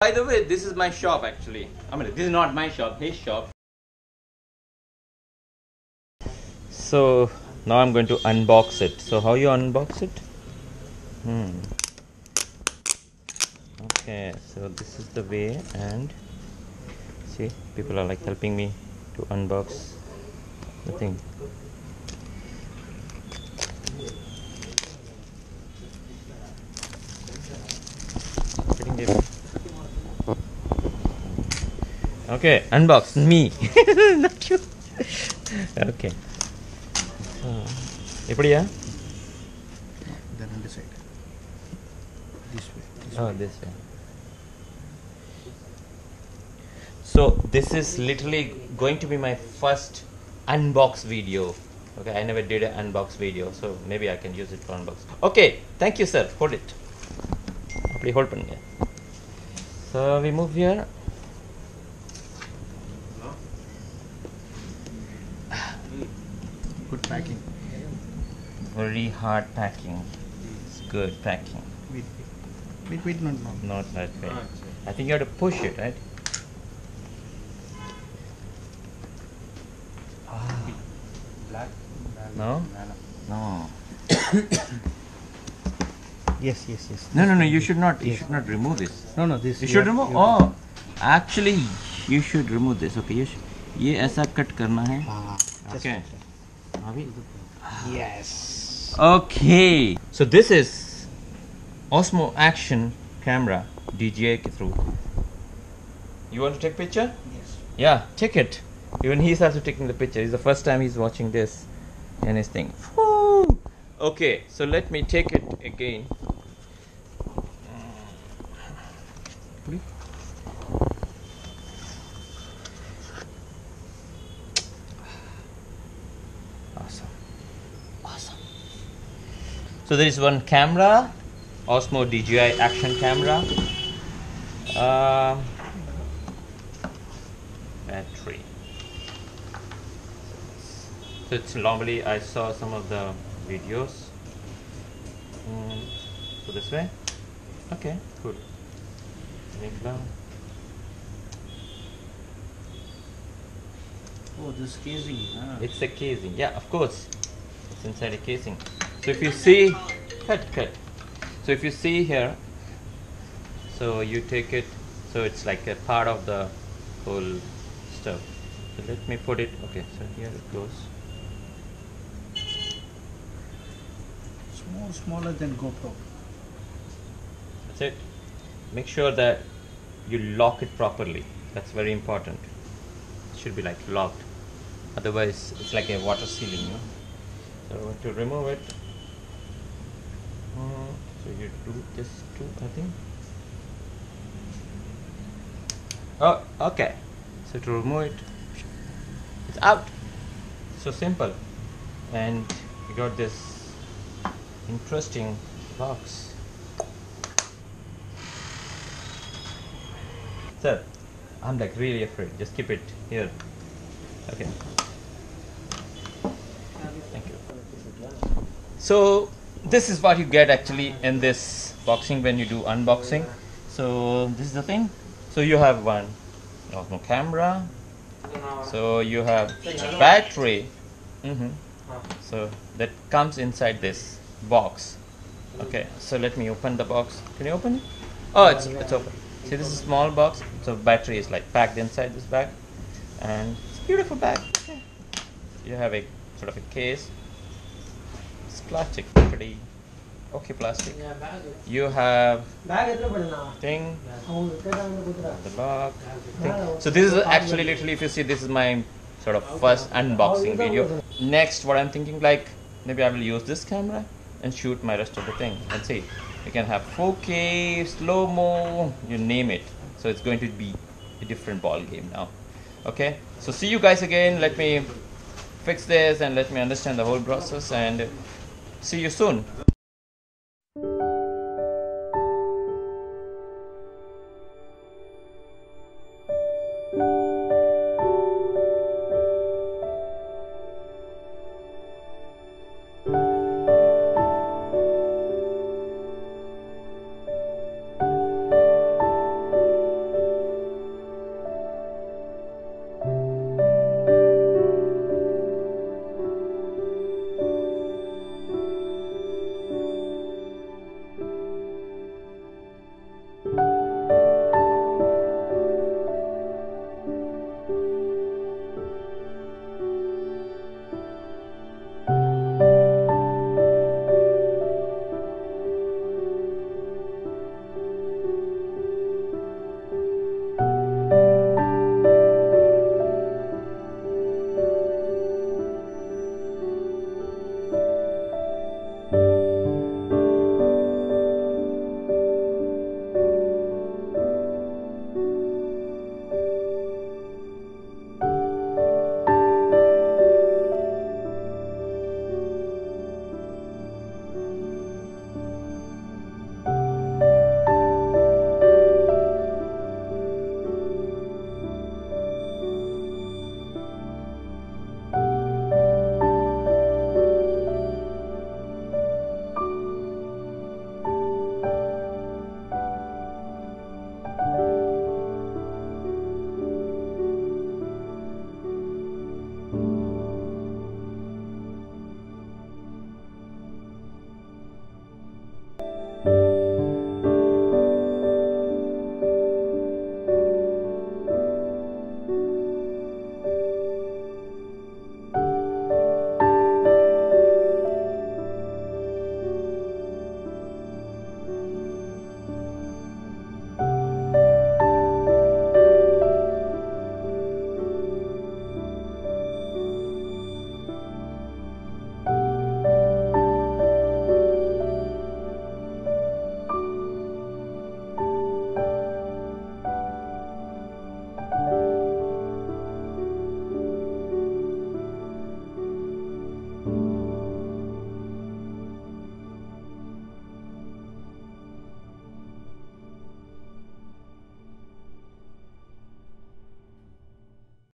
By the way, this is my shop actually. I mean, this is not my shop, his shop. So now I'm going to unbox it. So how you unbox it? Okay, so this is the way, and see, people are like helping me to unbox the thing. Okay, unbox me. Not you. Okay. Epadiya? Then on this side. This way. Oh, this way. So this is literally going to be my first unbox video. Okay, I never did an unbox video, so maybe I can use it for unbox. Okay, thank you, sir. Hold it. Please hold it. So we move here. Good packing. Very hard packing. It's good packing. Wait, no. Not that way. I think you have to push it, right? Black? No? No. Yes. No. You should not. You should not remove this. No. This. You should remove. Oh, actually, you should remove this. Okay, ये ऐसा cut करना है. Okay. Yes. Okay. So this is Osmo Action Camera, DJI ke through. You want to take picture? Yes. Yeah, take it. Even he's also taking the picture. It's the first time he's watching this and his thing. Woo! Okay, so let me take it again. Awesome. So there is one camera, Osmo DJI Action Camera. Battery. So it's normally I saw some of the videos. So this way. Okay, good. Make down. Oh, this casing. It's a casing. Yeah, of course. It's inside a casing. So if you see, cut. So if you see here, so you take it. So it's like a part of the whole stuff. So let me put it. Okay, so here it goes. Smaller than GoPro. That's it. Make sure that you lock it properly. That's very important. It should be like locked. Otherwise, it's like a water sealing. You know? So to remove it, so you do this too, I think. Oh, okay. So to remove it, it's out. So simple. And you got this interesting box. Sir, I'm like really afraid. Just keep it here. Okay. Thank you. So this is what you get actually in this boxing when you do unboxing. So this is the thing. So you have one Osmo camera. So you have a battery. So that comes inside this box. Okay, so let me open the box. Can you open it? Oh, it's open. See, this is a small box. So battery is like packed inside this bag, and it's a beautiful bag. Okay. You have a sort of a case. It's plastic, pretty okay plastic. You have thing, the box thing. So this is actually literally, if you see, this is my sort of first unboxing video. Next, what I'm thinking, like maybe I will use this camera and shoot my rest of the thing. And see, you can have 4K, slow-mo, you name it. So it's going to be a different ball game now. Okay, so see you guys again. Let me fix this and let me understand the whole process, and see you soon.